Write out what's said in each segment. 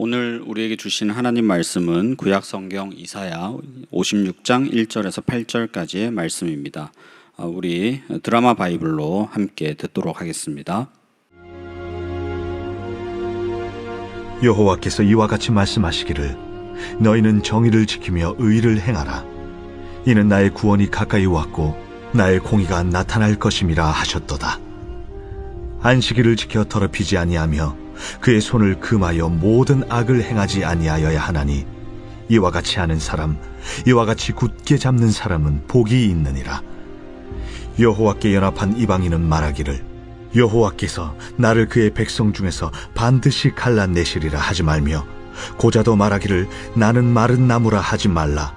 오늘 우리에게 주신 하나님 말씀은 구약 성경 이사야 56장 1절에서 8절까지의 말씀입니다. 우리 드라마 바이블로 함께 듣도록 하겠습니다. 여호와께서 이와 같이 말씀하시기를 너희는 정의를 지키며 의를 행하라. 이는 나의 구원이 가까이 왔고 나의 공의가 나타날 것임이라 하셨도다. 안식일을 지켜 더럽히지 아니하며 그의 손을 금하여 모든 악을 행하지 아니하여야 하나니 이와 같이 하는 사람, 이와 같이 굳게 잡는 사람은 복이 있느니라. 여호와께 연합한 이방인은 말하기를 여호와께서 나를 그의 백성 중에서 반드시 갈라내시리라 하지 말며 고자도 말하기를 나는 마른 나무라 하지 말라.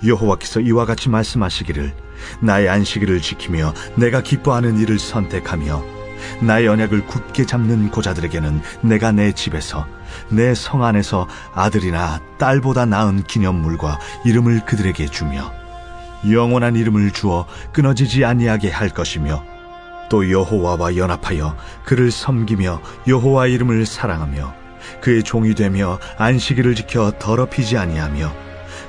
여호와께서 이와 같이 말씀하시기를 나의 안식일을 지키며 내가 기뻐하는 일을 선택하며 나의 언약을 굳게 잡는 고자들에게는 내가 내 집에서 내 성 안에서 아들이나 딸보다 나은 기념물과 이름을 그들에게 주며 영원한 이름을 주어 끊어지지 아니하게 할 것이며 또 여호와와 연합하여 그를 섬기며 여호와 이름을 사랑하며 그의 종이 되며 안식일을 지켜 더럽히지 아니하며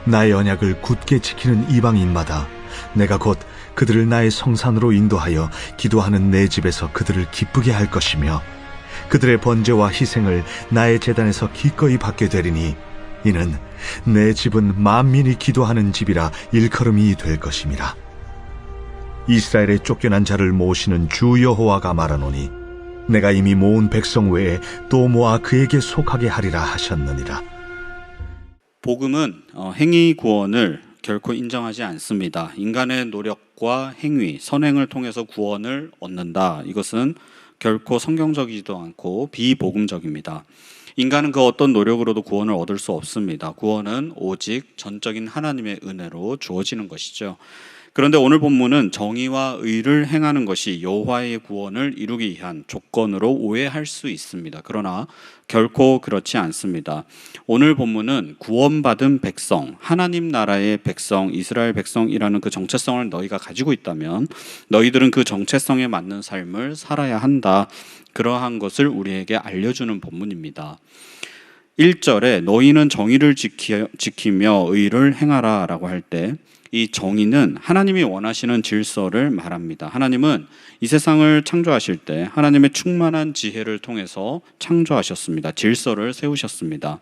나의 언약을 굳게 지키는 이방인마다 내가 곧 그들을 나의 성산으로 인도하여 기도하는 내 집에서 그들을 기쁘게 할 것이며 그들의 번제와 희생을 나의 제단에서 기꺼이 받게 되리니 이는 내 집은 만민이 기도하는 집이라 일컬음이 될 것임이라. 이스라엘의 쫓겨난 자를 모으시는 주 여호와가 말하노니 내가 이미 모은 백성 외에 또 모아 그에게 속하게 하리라 하셨느니라. 복음은 행위 구원을 결코 인정하지 않습니다. 인간의 노력과 행위, 선행을 통해서 구원을 얻는다. 이것은 결코 성경적이지도 않고 비복음적입니다. 인간은 그 어떤 노력으로도 구원을 얻을 수 없습니다. 구원은 오직 전적인 하나님의 은혜로 주어지는 것이죠. 그런데 오늘 본문은 정의와 의를 행하는 것이 여호와의 구원을 이루기 위한 조건으로 오해할 수 있습니다. 그러나 결코 그렇지 않습니다. 오늘 본문은 구원받은 백성, 하나님 나라의 백성, 이스라엘 백성이라는 그 정체성을 너희가 가지고 있다면 너희들은 그 정체성에 맞는 삶을 살아야 한다. 그러한 것을 우리에게 알려주는 본문입니다. 1절에 너희는 정의를 지키며 의를 행하라 라고 할 때 이 정의는 하나님이 원하시는 질서를 말합니다. 하나님은 이 세상을 창조하실 때 하나님의 충만한 지혜를 통해서 창조하셨습니다. 질서를 세우셨습니다.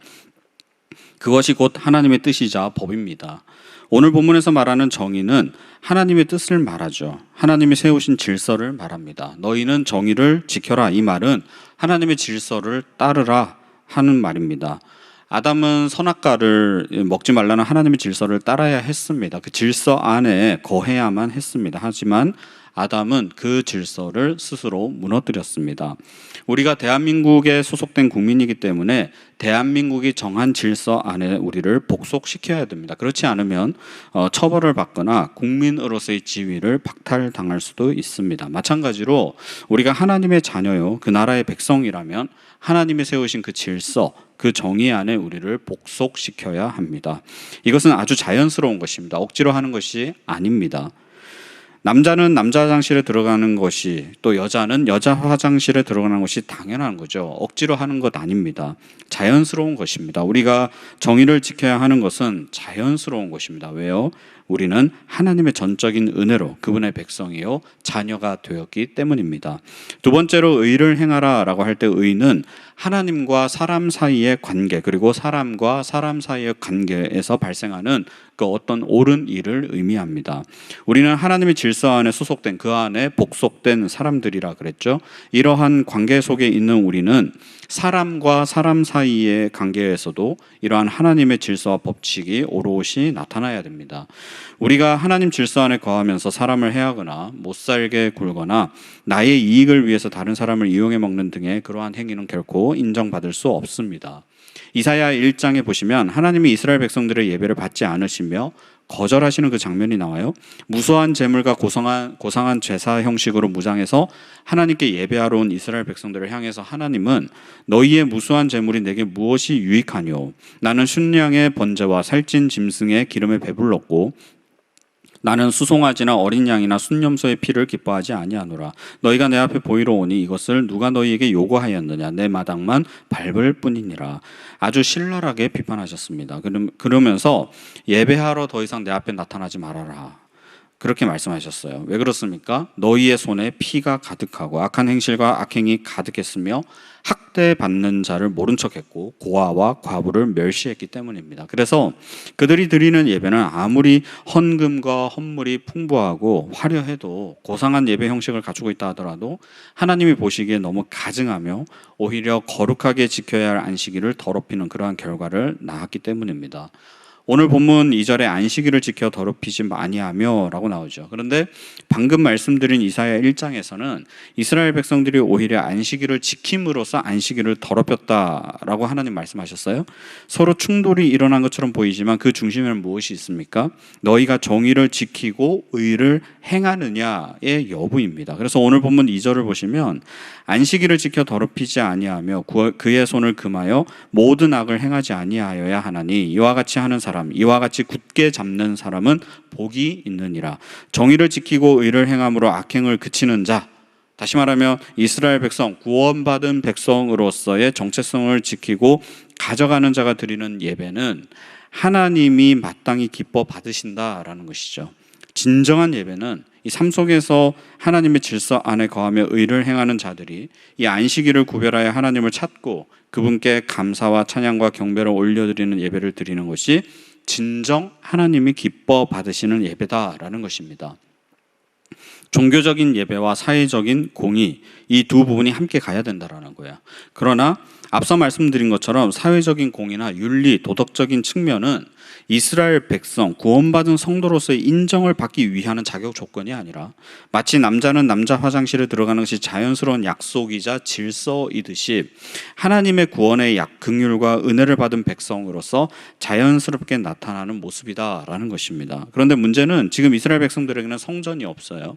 그것이 곧 하나님의 뜻이자 법입니다. 오늘 본문에서 말하는 정의는 하나님의 뜻을 말하죠. 하나님이 세우신 질서를 말합니다. 너희는 정의를 지켜라. 이 말은 하나님의 질서를 따르라 하는 말입니다. 아담은 선악과를 먹지 말라는 하나님의 질서를 따라야 했습니다. 그 질서 안에 거해야만 했습니다. 하지만 아담은 그 질서를 스스로 무너뜨렸습니다. 우리가 대한민국에 소속된 국민이기 때문에 대한민국이 정한 질서 안에 우리를 복속시켜야 됩니다. 그렇지 않으면 처벌을 받거나 국민으로서의 지위를 박탈당할 수도 있습니다. 마찬가지로 우리가 하나님의 자녀요, 그 나라의 백성이라면 하나님이 세우신 그 질서, 그 정의 안에 우리를 복속시켜야 합니다. 이것은 아주 자연스러운 것입니다. 억지로 하는 것이 아닙니다. 남자는 남자 화장실에 들어가는 것이 또 여자는 여자 화장실에 들어가는 것이 당연한 거죠. 억지로 하는 것 아닙니다. 자연스러운 것입니다. 우리가 정의를 지켜야 하는 것은 자연스러운 것입니다. 왜요? 우리는 하나님의 전적인 은혜로 그분의 백성이요 자녀가 되었기 때문입니다. 두 번째로 의를 행하라 라고 할 때 의는 하나님과 사람 사이의 관계, 그리고 사람과 사람 사이의 관계에서 발생하는 그 어떤 옳은 일을 의미합니다. 우리는 하나님의 질서 안에 소속된, 그 안에 복속된 사람들이라 그랬죠. 이러한 관계 속에 있는 우리는 사람과 사람 사이의 관계에서도 이러한 하나님의 질서와 법칙이 오롯이 나타나야 됩니다. 우리가 하나님 질서 안에 거하면서 사람을 해하거나 못살게 굴거나 나의 이익을 위해서 다른 사람을 이용해 먹는 등의 그러한 행위는 결코 인정받을 수 없습니다. 이사야 1장에 보시면 하나님이 이스라엘 백성들의 예배를 받지 않으시며 거절하시는 그 장면이 나와요. 무수한 제물과 고상한 제사 형식으로 무장해서 하나님께 예배하러 온 이스라엘 백성들을 향해서 하나님은 너희의 무수한 제물이 내게 무엇이 유익하뇨? 나는 순양의 번제와 살찐 짐승의 기름에 배불렀고 나는 수송아지나 어린 양이나 순염소의 피를 기뻐하지 아니하노라. 너희가 내 앞에 보이러 오니 이것을 누가 너희에게 요구하였느냐? 내 마당만 밟을 뿐이니라. 아주 신랄하게 비판하셨습니다. 그러면서 예배하러 더 이상 내 앞에 나타나지 말아라. 그렇게 말씀하셨어요. 왜 그렇습니까? 너희의 손에 피가 가득하고 악한 행실과 악행이 가득했으며 학대받는 자를 모른 척했고 고아와 과부를 멸시했기 때문입니다. 그래서 그들이 드리는 예배는 아무리 헌금과 헌물이 풍부하고 화려해도 고상한 예배 형식을 갖추고 있다 하더라도 하나님이 보시기에 너무 가증하며 오히려 거룩하게 지켜야 할 안식일을 더럽히는 그러한 결과를 낳았기 때문입니다. 오늘 본문 2절에 안식일을 지켜 더럽히지 아니하며 라고 나오죠. 그런데 방금 말씀드린 이사야 1장에서는 이스라엘 백성들이 오히려 안식일을 지킴으로써 안식일을 더럽혔다라고 하나님 말씀하셨어요. 서로 충돌이 일어난 것처럼 보이지만 그 중심에는 무엇이 있습니까? 너희가 정의를 지키고 의를 행하느냐의 여부입니다. 그래서 오늘 본문 2절을 보시면 안식일을 지켜 더럽히지 아니하며 그의 손을 금하여 모든 악을 행하지 아니하여야 하나니 이와 같이 하는 사람, 이와 같이 굳게 잡는 사람은 복이 있느니라. 정의를 지키고 의를 행함으로 악행을 그치는 자, 다시 말하면 이스라엘 백성, 구원받은 백성으로서의 정체성을 지키고 가져가는 자가 드리는 예배는 하나님이 마땅히 기뻐 받으신다라는 것이죠. 진정한 예배는 이 삶 속에서 하나님의 질서 안에 거하며 의를 행하는 자들이 이 안식일을 구별하여 하나님을 찾고 그분께 감사와 찬양과 경배를 올려드리는 예배를 드리는 것이 진정 하나님이 기뻐 받으시는 예배다라는 것입니다. 종교적인 예배와 사회적인 공의, 이 두 부분이 함께 가야 된다라는 거예요. 그러나 앞서 말씀드린 것처럼 사회적인 공의나 윤리, 도덕적인 측면은 이스라엘 백성, 구원받은 성도로서의 인정을 받기 위한 자격 조건이 아니라 마치 남자는 남자 화장실에 들어가는 것이 자연스러운 약속이자 질서이듯이 하나님의 구원의 긍휼과 은혜를 받은 백성으로서 자연스럽게 나타나는 모습이다라는 것입니다. 그런데 문제는 지금 이스라엘 백성들에게는 성전이 없어요.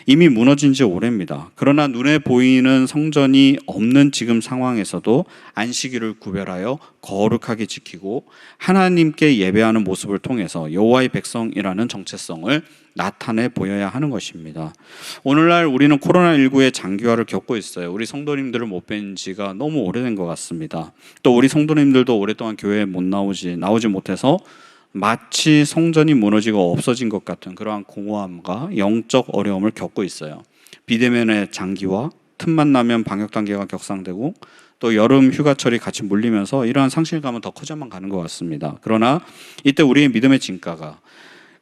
이미 무너진 지 오래입니다. 그러나 눈에 보이는 성전이 없는 지금 상황에서도 안식일을 구별하여 거룩하게 지키고 하나님께 예배하는 모습을 통해서 여호와의 백성이라는 정체성을 나타내 보여야 하는 것입니다. 오늘날 우리는 코로나19의 장기화를 겪고 있어요. 우리 성도님들을 못 뵌 지가 너무 오래된 것 같습니다. 또 우리 성도님들도 오랫동안 교회에 나오지 못해서 마치 성전이 무너지고 없어진 것 같은 그러한 공허함과 영적 어려움을 겪고 있어요. 비대면의 장기화, 틈만 나면 방역 단계가 격상되고 또 여름 휴가철이 같이 물리면서 이러한 상실감은 더 커져만 가는 것 같습니다. 그러나 이때 우리의 믿음의 진가가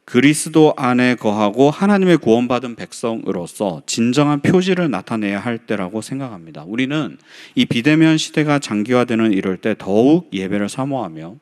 그리스도 안에 거하고 하나님의 구원받은 백성으로서 진정한 표지를 나타내야 할 때라고 생각합니다. 우리는 이 비대면 시대가 장기화되는 이럴 때 더욱 예배를 사모하며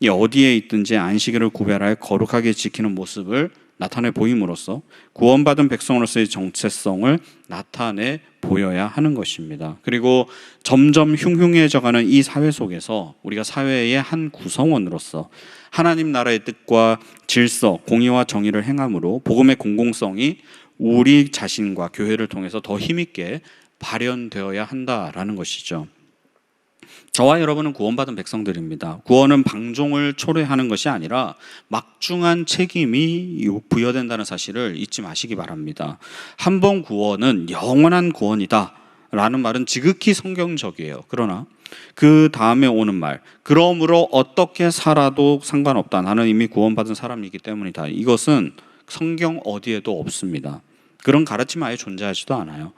어디에 있든지 안식일을 구별하여 거룩하게 지키는 모습을 나타내 보임으로써 구원받은 백성으로서의 정체성을 나타내 보여야 하는 것입니다. 그리고 점점 흉흉해져가는 이 사회 속에서 우리가 사회의 한 구성원으로서 하나님 나라의 뜻과 질서, 공의와 정의를 행함으로 복음의 공공성이 우리 자신과 교회를 통해서 더 힘있게 발현되어야 한다라는 것이죠. 저와 여러분은 구원받은 백성들입니다. 구원은 방종을 초래하는 것이 아니라 막중한 책임이 부여된다는 사실을 잊지 마시기 바랍니다. 한 번 구원은 영원한 구원이다 라는 말은 지극히 성경적이에요. 그러나 그 다음에 오는 말, 그러므로 어떻게 살아도 상관없다. 나는 이미 구원받은 사람이기 때문이다. 이것은 성경 어디에도 없습니다. 그런 가르침 아예 존재하지도 않아요.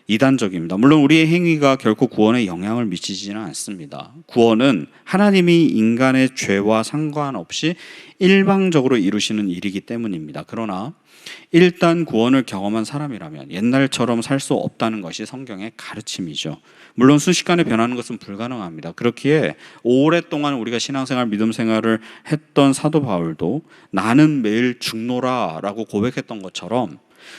이단적입니다. 물론 우리의 행위가 결코 구원에 영향을 미치지는 않습니다. 구원은 하나님이 인간의 죄와 상관없이 일방적으로 이루시는 일이기 때문입니다. 그러나 일단 구원을 경험한 사람이라면 옛날처럼 살 수 없다는 것이 성경의 가르침이죠. 물론 순식간에 변하는 것은 불가능합니다. 그렇기에 오랫동안 우리가 신앙생활, 믿음생활을 했던 사도 바울도 나는 매일 죽노라 라고 고백했던 것처럼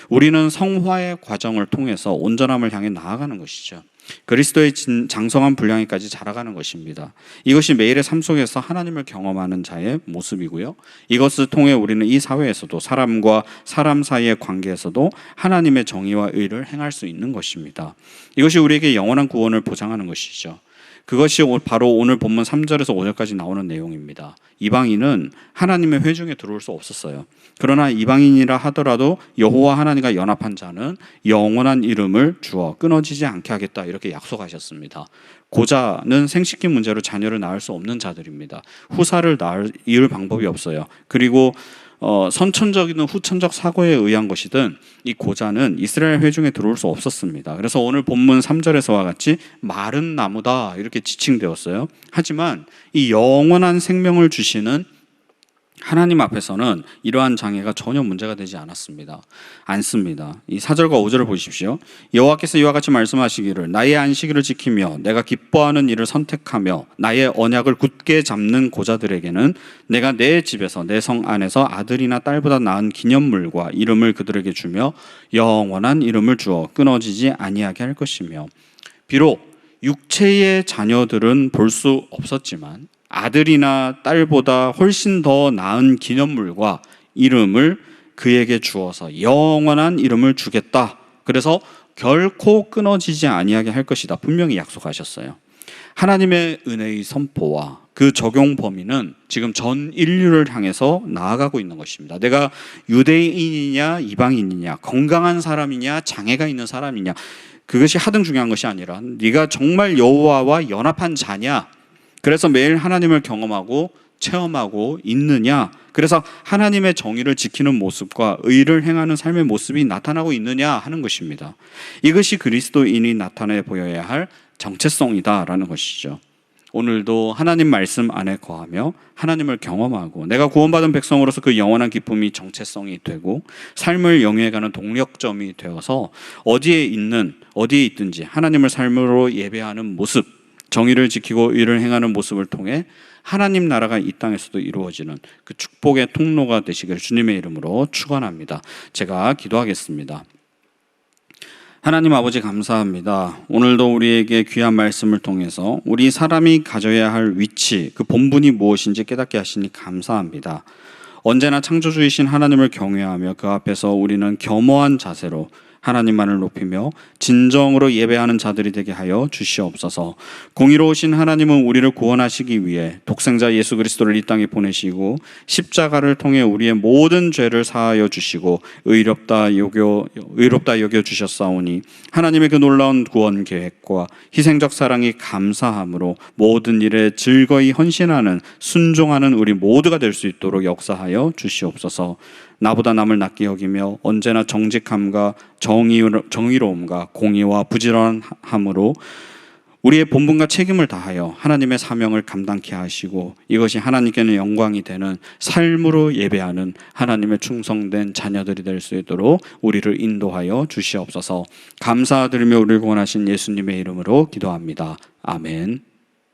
우리는 성화의 과정을 통해서 온전함을 향해 나아가는 것이죠. 그리스도의 장성한 분량에까지 자라가는 것입니다. 이것이 매일의 삶 속에서 하나님을 경험하는 자의 모습이고요. 이것을 통해 우리는 이 사회에서도 사람과 사람 사이의 관계에서도 하나님의 정의와 의를 행할 수 있는 것입니다. 이것이 우리에게 영원한 구원을 보장하는 것이죠. 그것이 바로 오늘 본문 3절에서 5절까지 나오는 내용입니다. 이방인은 하나님의 회중에 들어올 수 없었어요. 그러나 이방인이라 하더라도 여호와 하나님과 연합한 자는 영원한 이름을 주어 끊어지지 않게 하겠다, 이렇게 약속하셨습니다. 고자는 생식기 문제로 자녀를 낳을 수 없는 자들입니다. 후사를 이을 방법이 없어요. 그리고 선천적이든 후천적 사고에 의한 것이든 이 고자는 이스라엘 회중에 들어올 수 없었습니다. 그래서 오늘 본문 3절에서와 같이 마른 나무다, 이렇게 지칭되었어요. 하지만 이 영원한 생명을 주시는 하나님 앞에서는 이러한 장애가 전혀 문제가 되지 않습니다. 이 4절과 5절을 보십시오. 여호와께서 이와 같이 말씀하시기를 나의 안식일을 지키며 내가 기뻐하는 일을 선택하며 나의 언약을 굳게 잡는 고자들에게는 내가 내 집에서 내 성 안에서 아들이나 딸보다 나은 기념물과 이름을 그들에게 주며 영원한 이름을 주어 끊어지지 아니하게 할 것이며, 비록 육체의 자녀들은 볼 수 없었지만 아들이나 딸보다 훨씬 더 나은 기념물과 이름을 그에게 주어서 영원한 이름을 주겠다. 그래서 결코 끊어지지 아니하게 할 것이다, 분명히 약속하셨어요. 하나님의 은혜의 선포와 그 적용 범위는 지금 전 인류를 향해서 나아가고 있는 것입니다. 내가 유대인이냐 이방인이냐, 건강한 사람이냐 장애가 있는 사람이냐, 그것이 하등 중요한 것이 아니라 네가 정말 여호와와 연합한 자냐, 그래서 매일 하나님을 경험하고 체험하고 있느냐, 그래서 하나님의 정의를 지키는 모습과 의를 행하는 삶의 모습이 나타나고 있느냐 하는 것입니다. 이것이 그리스도인이 나타내 보여야 할 정체성이다라는 것이죠. 오늘도 하나님 말씀 안에 거하며 하나님을 경험하고 내가 구원받은 백성으로서 그 영원한 기쁨이 정체성이 되고 삶을 영위해가는 동력점이 되어서 어디에 있든지 하나님을 삶으로 예배하는 모습, 정의를 지키고 의를 행하는 모습을 통해 하나님 나라가 이 땅에서도 이루어지는 그 축복의 통로가 되시기를 주님의 이름으로 축원합니다. 제가 기도하겠습니다. 하나님 아버지, 감사합니다. 오늘도 우리에게 귀한 말씀을 통해서 우리 사람이 가져야 할 위치, 그 본분이 무엇인지 깨닫게 하시니 감사합니다. 언제나 창조주이신 하나님을 경외하며 그 앞에서 우리는 겸허한 자세로 하나님만을 높이며 진정으로 예배하는 자들이 되게 하여 주시옵소서. 공의로우신 하나님은 우리를 구원하시기 위해 독생자 예수 그리스도를 이 땅에 보내시고 십자가를 통해 우리의 모든 죄를 사하여 주시고 의롭다 여겨 주셨사오니 하나님의 그 놀라운 구원 계획과 희생적 사랑이 감사함으로 모든 일에 즐거이 헌신하는 순종하는 우리 모두가 될 수 있도록 역사하여 주시옵소서. 나보다 남을 낮게 여기며 언제나 정직함과 정의로움과 공의와 부지런함으로 우리의 본분과 책임을 다하여 하나님의 사명을 감당케 하시고 이것이 하나님께는 영광이 되는 삶으로 예배하는 하나님의 충성된 자녀들이 될 수 있도록 우리를 인도하여 주시옵소서. 감사드리며 우리를 구원하신 예수님의 이름으로 기도합니다. 아멘.